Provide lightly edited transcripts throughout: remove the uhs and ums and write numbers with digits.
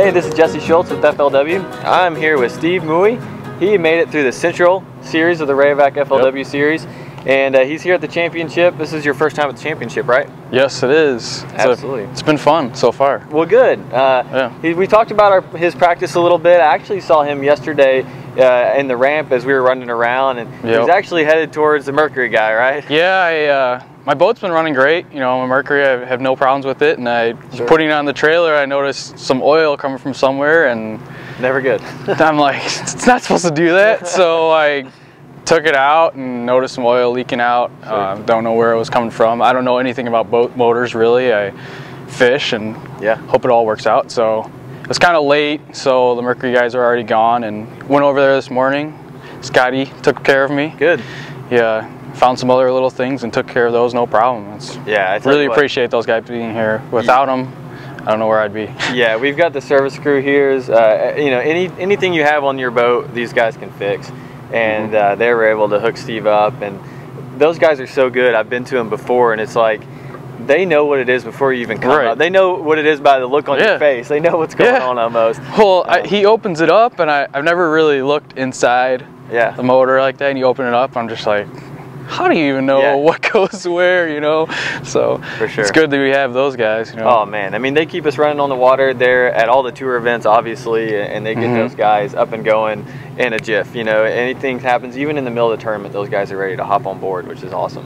Hey, this is Jesse Schultz with FLW. I'm here with Steve Mui. He made it through the Central Series of the Rayovac FLW Series, and he's here at the championship. This is your first time at the championship, right? Yes, it is. Absolutely. It's been fun so far. Well, good. Yeah. We talked about his practice a little bit. I actually saw him yesterday in the ramp as we were running around, and he was actually headed towards the Mercury guy, right? Yeah, my boat's been running great. You know, my Mercury, I have no problems with it, and I was putting it on the trailer. I noticed some oil coming from somewhere, and never good. I'm like, it's not supposed to do that. So I took it out and noticed some oil leaking out. Don't know where it was coming from. I don't know anything about boat motors really. I fish and hope it all works out. So it was kind of late, so the Mercury guys are already gone, and went over there this morning. Scotty took care of me. Good. Yeah, found some other little things and took care of those, no problem. I really appreciate those guys being here. Without them, I don't know where I'd be. Yeah, we've got the service crew here. You know, anything you have on your boat, these guys can fix. And they were able to hook Steve up, and those guys are so good. I've been to them before, and it's like they know what it is before you even come up. They know what it is by the look on your face. They know what's going on almost. Well, he opens it up, and I've never really looked inside the motor like that, and you open it up, I'm just like, how do you even know what goes where, you know? So for sure, it's good that we have those guys, you know. Oh man, I mean, they keep us running on the water. They're at all the tour events, obviously, and they get those guys up and going in a jiff. You know, anything happens, even in the middle of the tournament, those guys are ready to hop on board, which is awesome.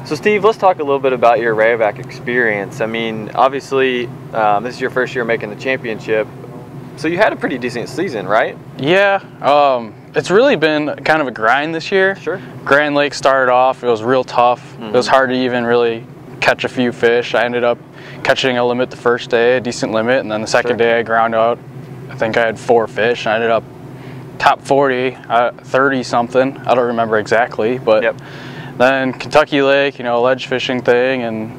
So Steve, let's talk a little bit about your Rayovac experience. I mean, obviously, this is your first year making the championship, so you had a pretty decent season, right? Yeah. It's really been kind of a grind this year. Sure. Grand Lake started off, it was real tough. It was hard to even really catch a few fish. I ended up catching a limit the first day, a decent limit, and then the second day I ground out. I think I had 4 fish, and I ended up top 40, 30 something. I don't remember exactly, but then Kentucky Lake, you know, ledge fishing thing, and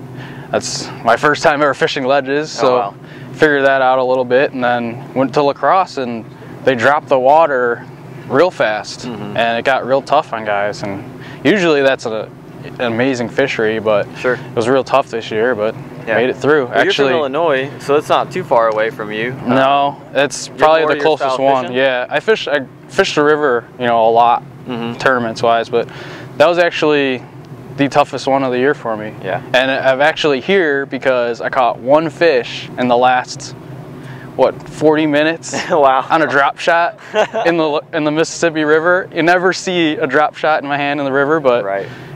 that's my first time ever fishing ledges, so figured that out a little bit, and then went to La Crosse, and they dropped the water real fast, and it got real tough on guys, and usually that's an amazing fishery, but it was real tough this year, but made it through. Well, actually, you're from Illinois, so it's not too far away from you. No, it's probably the closest one. Fishing? Yeah, I fished the river, you know, a lot, tournaments wise, but that was actually the toughest one of the year for me. And I'm actually here because I caught 1 fish in the last, what, 40 minutes on a drop shot in the Mississippi River. You never see a drop shot in my hand in the river, but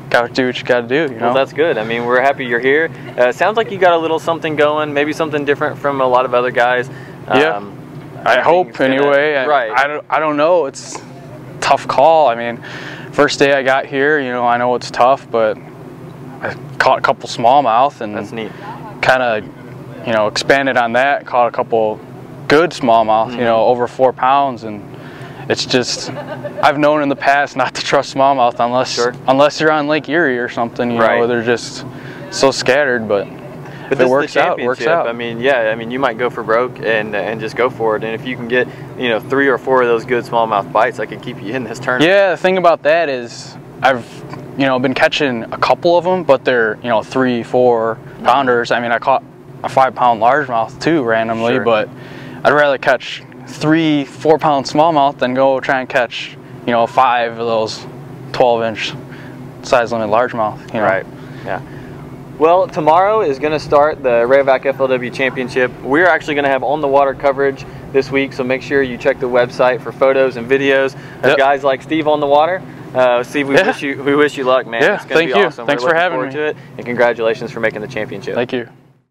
gotta do what you gotta do, you know? Well, that's good. I mean, we're happy you're here. Sounds like you got a little something going, maybe something different from a lot of other guys. I hope anyway. I don't know, it's a tough call. I mean, first day I got here, you know, I know it's tough, but I caught a couple smallmouth, and that's neat. Kind of, you know, expanded on that, caught a couple good smallmouth, you know, over 4 pounds, and it's just, I've known in the past not to trust smallmouth unless you're on Lake Erie or something, you know, they're just so scattered, but if it works out, it works out. I mean, I mean, you might go for broke and just go for it, and if you can get, you know, 3 or 4 of those good smallmouth bites, that could keep you in this tournament. Yeah, the thing about that is I've, you know, been catching a couple of them, but they're, you know, 3-4 pounders. I mean, I caught a 5-pound largemouth too randomly, but I'd rather catch 3-4 pound smallmouth than go try and catch, you know, 5 of those 12-inch size limit largemouth, you know. Well, tomorrow is going to start the Rayovac FLW Championship. We're actually going to have on-the-water coverage this week, so make sure you check the website for photos and videos of guys like Steve on the water. Steve, we wish you luck, man. It's going to be awesome. Thanks for having me. And congratulations for making the championship. Thank you.